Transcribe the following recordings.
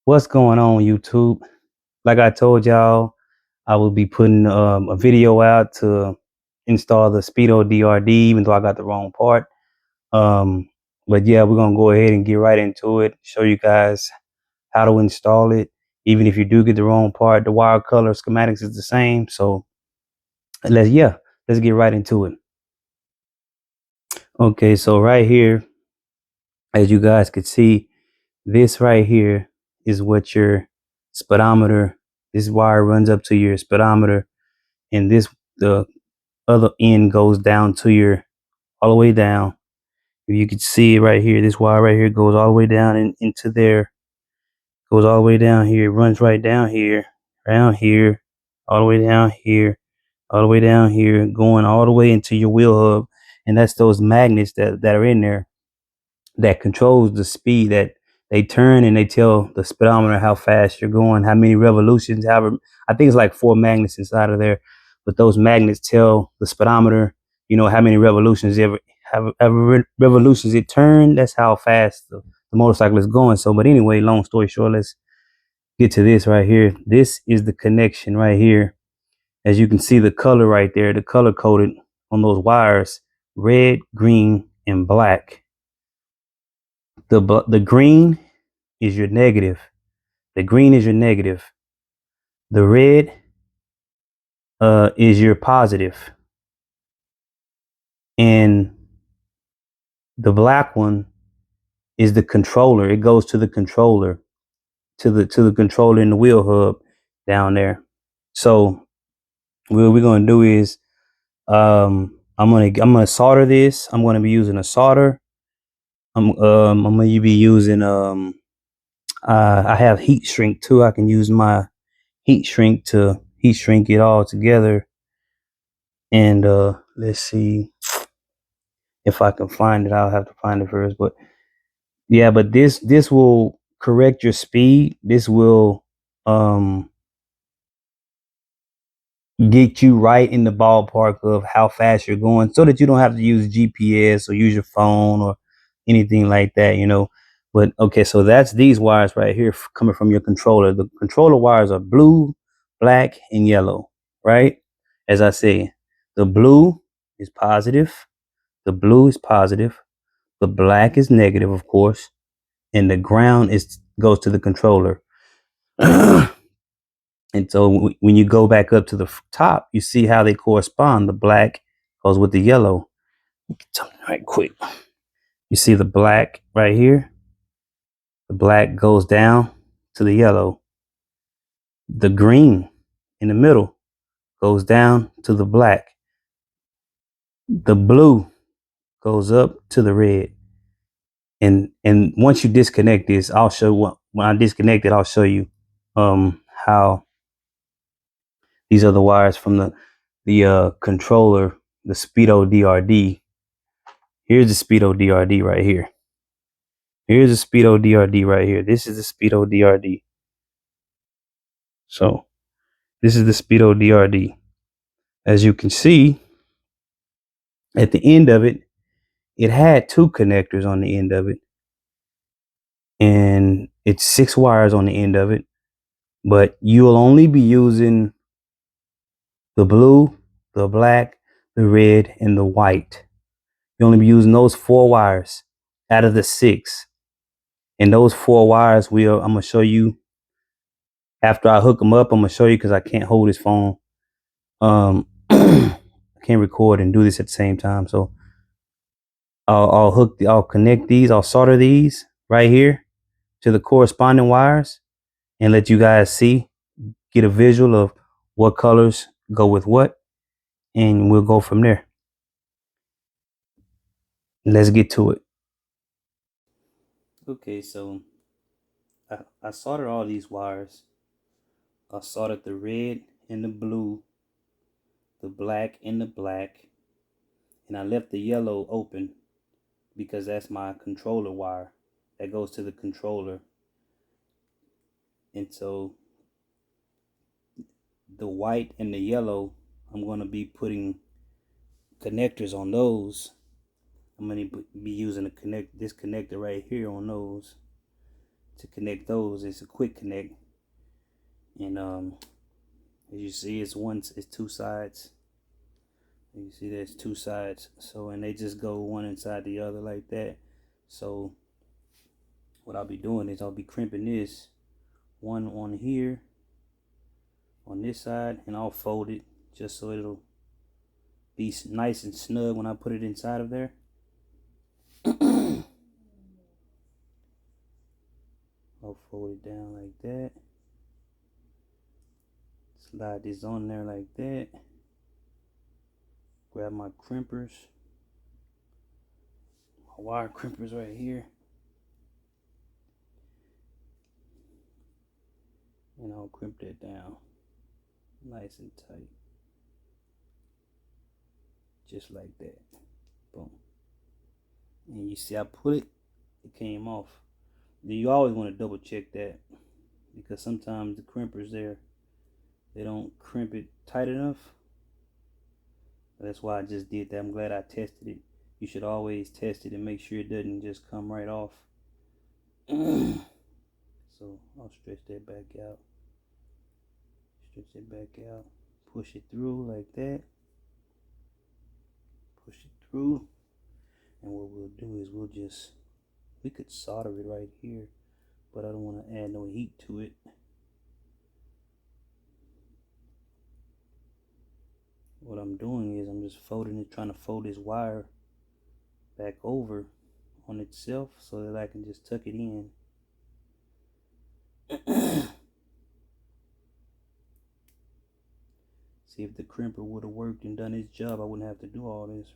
What's going on, YouTube? Like I told y'all, I will be putting a video out to install the SpeedoDRD, even though I got the wrong part. But yeah, we're gonna go ahead and get right into it. Show you guys how to install it. Even if you do get the wrong part, the wire color schematics is the same. So let's get right into it. Okay, so right here, as you guys could see, this right here is what your speedometer. This wire runs up to your speedometer, and the other end goes down to your all the way down. If you can see it right here, this wire right here goes all the way down into there, goes all the way down here, it runs right down here, around here, all the way down here, all the way down here, going all the way into your wheel hub. And that's those magnets that are in there that controls the speed that they turn, and they tell the speedometer how fast you're going, how many revolutions. However, I think it's like 4 magnets inside of there, but those magnets tell the speedometer, how many revolutions revolutions it turned. That's how fast the motorcycle is going. So, but anyway, long story short, let's get to this right here. This is the connection right here. As you can see, the color right there, the color coded on those wires: red, green, and black. The green is your negative. The green is your negative. The red is your positive. And the black one is the controller. It goes to the controller, to the controller in the wheel hub down there. So what we're gonna do is I'm gonna solder this. I'm gonna be using a solder. I'm gonna be using I have heat shrink too. I can use my heat shrink to heat shrink it all together. And let's see if I can find it. I'll have to find it first. But yeah, but this will correct your speed. This will get you right in the ballpark of how fast you're going, so that you don't have to use GPS or use your phone or anything like that. But okay, so that's these wires right here coming from your controller. The controller wires are blue, black, and yellow, right? As I say, the blue is positive, the blue is positive, the black is negative, of course, and the ground goes to the controller. And so when you go back up to the top, you see how they correspond. The black goes with the yellow. Something right quick. You see the black right here. The black goes down to the yellow. The green in the middle goes down to the black. The blue goes up to the red. And once you disconnect this, I'll show when I disconnect it, I'll show you how these are the wires from the controller, the SpeedoDRD. Here's the SpeedoDRD right here. Here's the SpeedoDRD right here. This is the SpeedoDRD. So this is the SpeedoDRD. As you can see, at the end of it, it had 2 connectors on the end of it. And it's 6 wires on the end of it. But you'll only be using the blue, the black, the red, and the white. You'll only be using those 4 wires out of the 6. And those 4 wires I'm going to show you after I hook them up. I'm going to show you because I can't hold this phone. I can't record and do this at the same time. So I'll connect these. I'll solder these right here to the corresponding wires and let you guys get a visual of what colors go with what, and we'll go from there. Let's get to it. Okay, so I soldered all these wires. I soldered the red and the blue, the black and the black, and I left the yellow open because that's my controller wire that goes to the controller. And so the white and the yellow, I'm going to be putting connectors on those. I'm going to be using this connector right here on those to connect those. It's a quick connect, and as you see, it's two sides. You see there's two sides, so, and they just go one inside the other like that. So what I'll be doing is I'll be crimping this one on here on this side, and I'll fold it just so it'll be nice and snug when I put it inside of there. I'll fold it down like that, slide this on there like that, grab my crimpers, my wire crimpers right here, and I'll crimp that down nice and tight, just like that. Boom. And you see I put it came off. You always want to double check that, because sometimes the crimpers there, they don't crimp it tight enough. That's why I just did that. I'm glad I tested it. You should always test it and make sure it doesn't just come right off. So I'll stretch that back out. Stretch it back out. Push it through like that. Push it through. And what we'll do is we could solder it right here, but I don't want to add no heat to it. What I'm doing is I'm just folding it, trying to fold this wire back over on itself so that I can just tuck it in. See, if the crimper would have worked and done its job, I wouldn't have to do all this.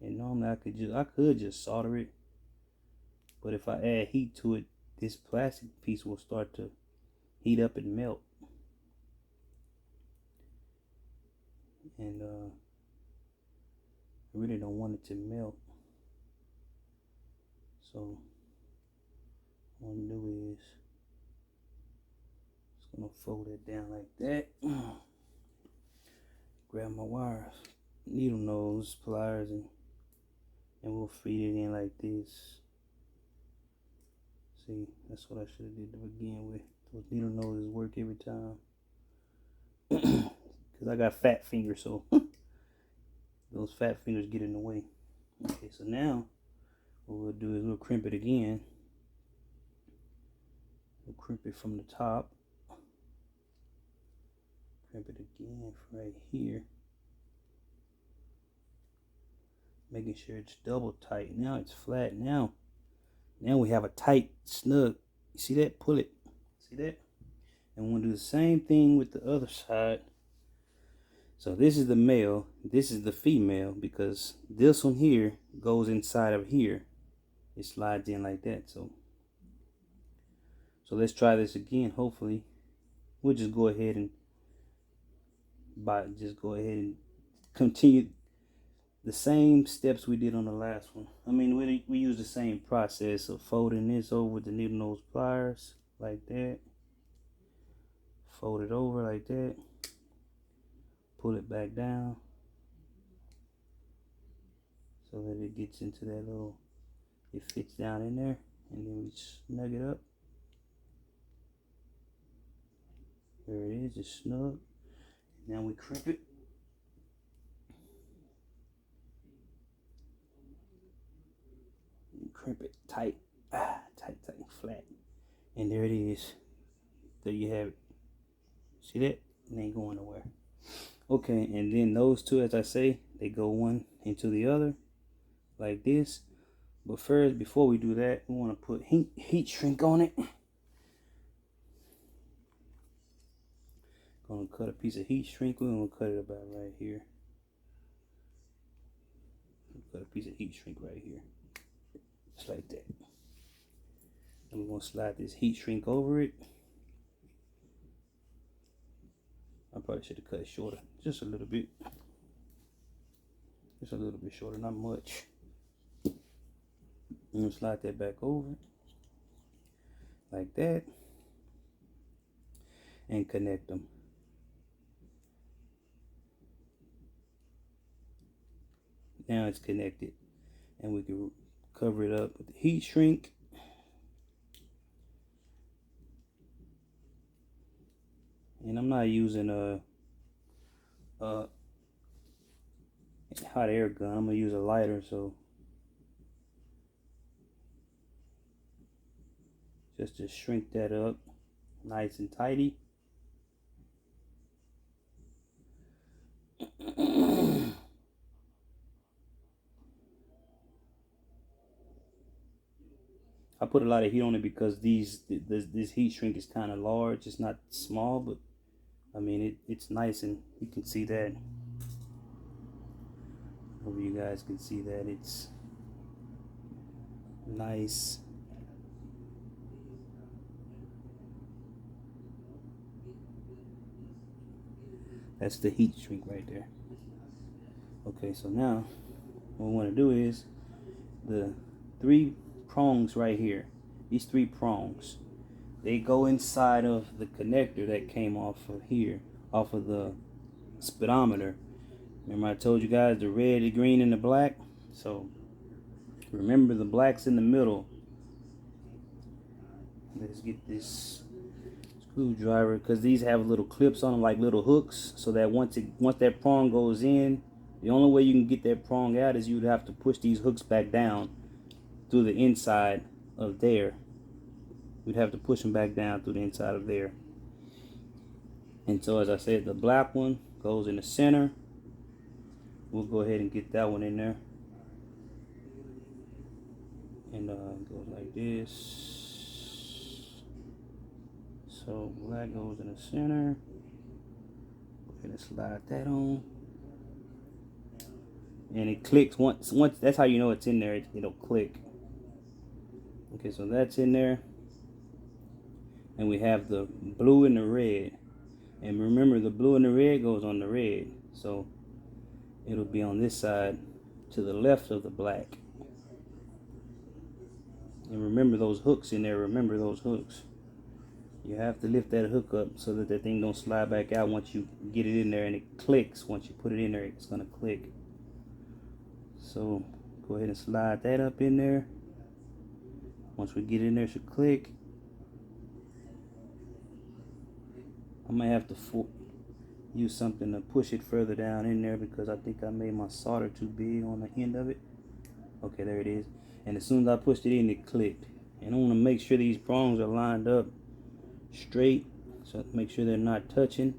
And normally I could just solder it, but if I add heat to it, this plastic piece will start to heat up and melt. And I really don't want it to melt. So what I'm gonna do is just gonna fold it down like that. Grab my wires, needle nose pliers, and we'll feed it in like this. See, that's what I should have did to begin with. Those needle noses work every time. Because I got fat fingers, so those fat fingers get in the way. Okay, so now what we'll do is we'll crimp it again. We'll crimp it from the top. Crimp it again right here. Making sure it's double tight. Now it's flat. Now we have a tight, snug. You see that? Pull it. See that? And we'll do the same thing with the other side. So this is the male, this is the female, because this one here goes inside of here. It slides in like that. So let's try this again. Hopefully we'll just go ahead and continue the same steps we did on the last one. I mean, we use the same process of folding this over with the needle nose pliers like that. Fold it over like that. Pull it back down so that it gets into that little, it fits down in there, and then we snug it up. There it is, it's snug. Now we crimp it. Crimp it tight, tight, flat. And there it is. There you have it. See that? It ain't going nowhere. Okay, and then those two, as I say, they go one into the other like this. But first, before we do that, we want to put heat shrink on it. Gonna cut a piece of heat shrink. We're gonna cut it about right here. Cut a piece of heat shrink right here, just like that. And we're gonna slide this heat shrink over it. I probably should have cut it shorter, just a little bit. Just a little bit shorter, not much. I'm gonna slide that back over like that and connect them. Now it's connected, and we can cover it up with the heat shrink. And I'm not using a hot air gun. I'm gonna use a lighter, so just to shrink that up nice and tidy. I put a lot of heat on it because this heat shrink is kind of large. It's not small, but I mean it's nice, and you can see that. Hope you guys can see that it's nice. That's the heat shrink right there. Okay, so now what we want to do is the 3 prongs right here. These 3 prongs, they go inside of the connector that came off of here, off of the speedometer. Remember I told you guys the red, the green, and the black? So remember the black's in the middle. Let's get this screwdriver, because these have little clips on them, like little hooks, so that once that prong goes in, the only way you can get that prong out is you'd have to push these hooks back down through the inside of there. You'd have to push them back down through the inside of there. And so, as I said, the black one goes in the center. We'll go ahead and get that one in there. And it goes like this. So black goes in the center. Go ahead and slide that on. And it clicks once. That's how you know it's in there. It'll click. Okay, so that's in there. And we have the blue and the red. And remember, the blue and the red goes on the red. So it'll be on this side to the left of the black. And remember those hooks in there. Remember those hooks. You have to lift that hook up so that thing don't slide back out once you get it in there, and it clicks. Once you put it in there, it's gonna click. So go ahead and slide that up in there. Once we get it in there, it should click. I might have to use something to push it further down in there, because I think I made my solder too big on the end of it. Okay, there it is. And as soon as I pushed it in, it clicked. And I want to make sure these prongs are lined up straight, so make sure they're not touching.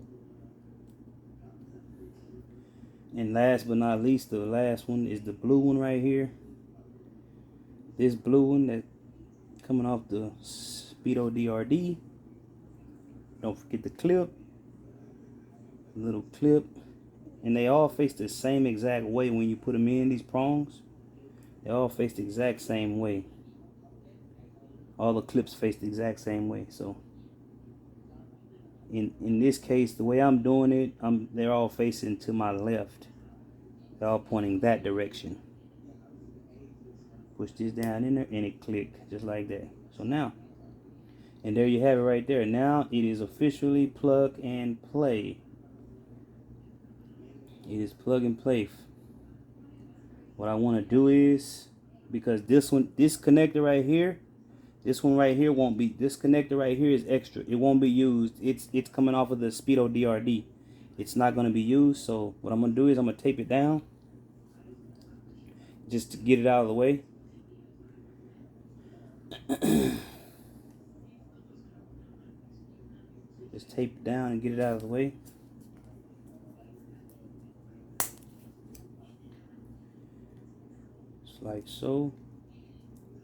And last but not least, the last one is the blue one right here. This blue one that coming off the SpeedoDRD. Don't forget the clip, little clip, and they all face the same exact way when you put them in. These prongs, they all face the exact same way. All the clips face the exact same way. So in this case, the way I'm doing it, they're all facing to my left. They're all pointing that direction. Push this down in there, and it clicked just like that. So now, and there you have it right there. Now it is officially plug and play. It is plug and play. What I want to do is, because this connector right here, this one right here won't be, this connector right here is extra. It won't be used. It's coming off of the SpeedoDRD. It's not going to be used. So what I'm going to do is I'm going to tape it down just to get it out of the way. Just tape it down and get it out of the way. Just like so.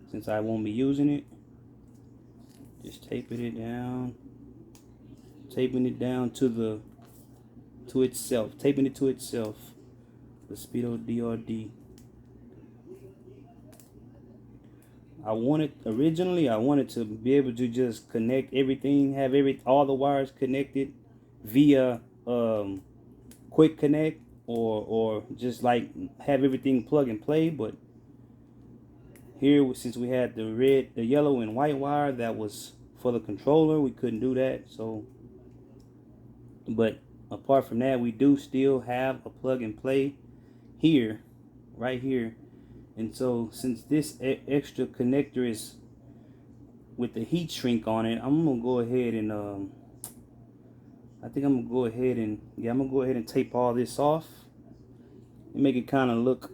Since I won't be using it, just taping it down. Taping it down to itself. Taping it to itself. The SpeedoDRD. Originally I wanted to be able to just connect everything, have all the wires connected via quick connect, or just like have everything plug and play. But here, since we had the yellow and white wire that was for the controller, we couldn't do that. So, but apart from that, we do still have a plug and play here, right here. And so, since this extra connector is with the heat shrink on it, I'm gonna go ahead and I think I'm gonna go ahead and tape all this off and make it kind of look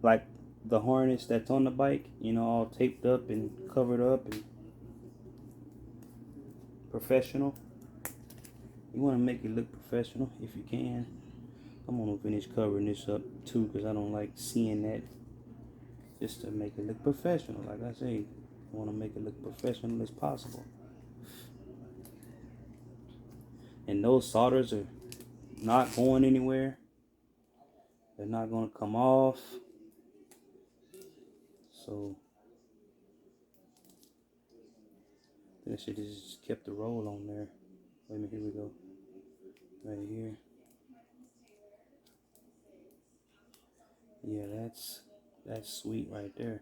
like the harness that's on the bike, you know, all taped up and covered up and professional. You want to make it look professional if you can. I'm gonna finish covering this up too because I don't like seeing that. Just to make it look professional, like I say, I want to make it look professional as possible. And those solders are not going anywhere. They're not gonna come off. So I should have just kept the roll on there. Wait a minute, here we go. Right here. Yeah, that's sweet right there.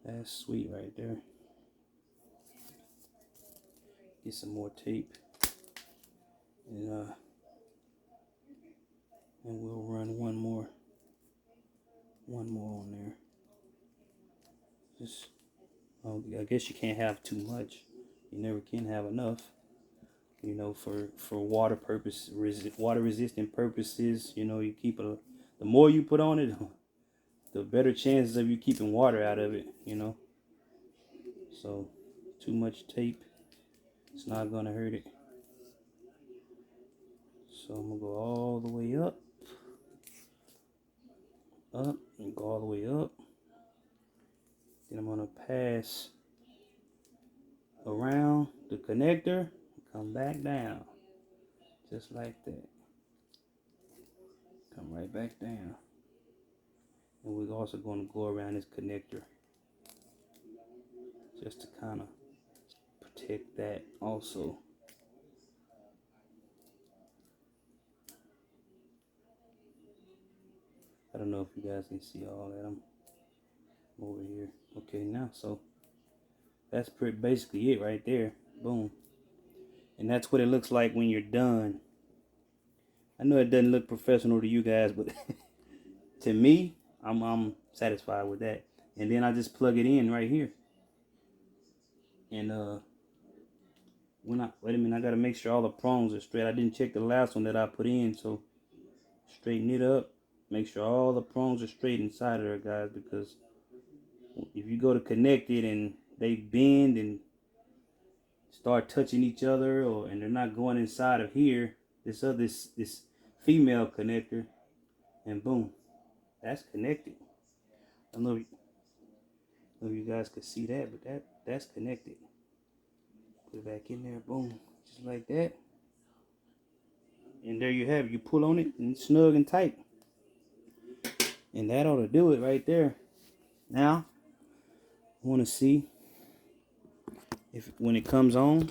That's sweet right there. Get some more tape. And we'll run one more on there. Just, I guess you can't have too much. You never can have enough. You know, for water resistant purposes. You know, you keep the more you put on it, the better chances of you keeping water out of it. You know, so too much tape, it's not gonna hurt it. So I'm gonna go all the way up, and go all the way up. Then I'm gonna pass around the connector and come back down, just like that. Come right back down. And we're also going to go around this connector just to kind of protect that also. I don't know if you guys can see all that. I'm over here. Okay, now, so that's basically it right there. Boom. And that's what it looks like when you're done. I know it doesn't look professional to you guys, but to me, I'm satisfied with that. And then I just plug it in right here. And wait a minute, I gotta make sure all the prongs are straight. I didn't check the last one that I put in, so straighten it up. Make sure all the prongs are straight inside of there, guys, because if you go to connect it and they bend and start touching each other, and they're not going inside of here, this female connector, and boom, that's connected. I don't know if you guys could see that, but that's connected. Put it back in there, boom, just like that. And there you have it. You pull on it and it's snug and tight. And that ought to do it right there. Now, I want to see if when it comes on,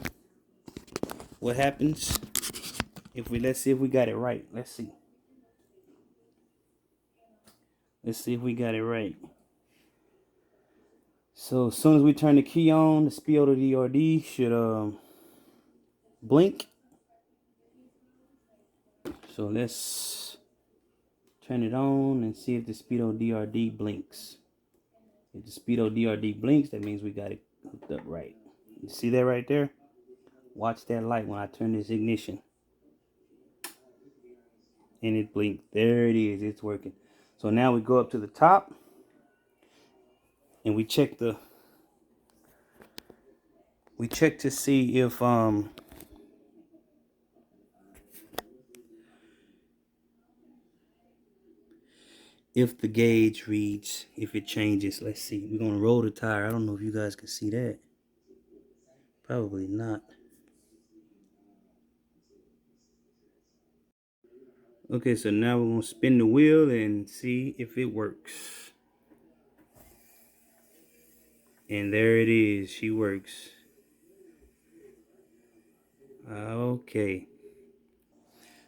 what happens. Let's see if we got it right. Let's see if we got it right. So as soon as we turn the key on, the SpeedoDRD should blink. So let's turn it on and see if the SpeedoDRD blinks. If the SpeedoDRD blinks, that means we got it hooked up right. You see that right there? Watch that light when I turn this ignition. And it blinked. There it is. It's working. So now we go up to the top and we check to see if the gauge reads, if it changes. Let's see. We're gonna roll the tire. I don't know if you guys can see that. Probably not. Okay, so now we're gonna spin the wheel and see if it works. And there it is. She works. Okay.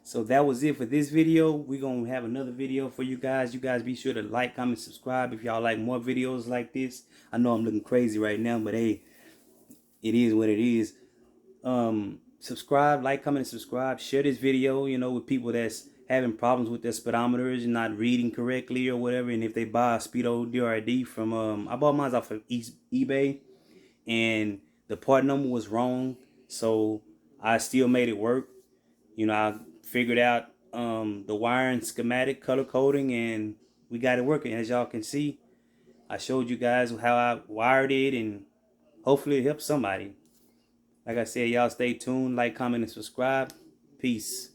So that was it for this video. We're going to have another video for you guys. You guys be sure to like, comment, subscribe if y'all like more videos like this. I know I'm looking crazy right now, but hey, it is what it is. Subscribe, like, comment, and subscribe. Share this video, you know, with people that's having problems with their speedometers and not reading correctly or whatever. And if they buy a SpeedoDRD from, I bought mine off of eBay, and the part number was wrong. So I still made it work. You know, I figured out the wiring schematic, color coding, and we got it working. As y'all can see, I showed you guys how I wired it, and hopefully it helps somebody. Like I said, y'all stay tuned, like, comment, and subscribe. Peace.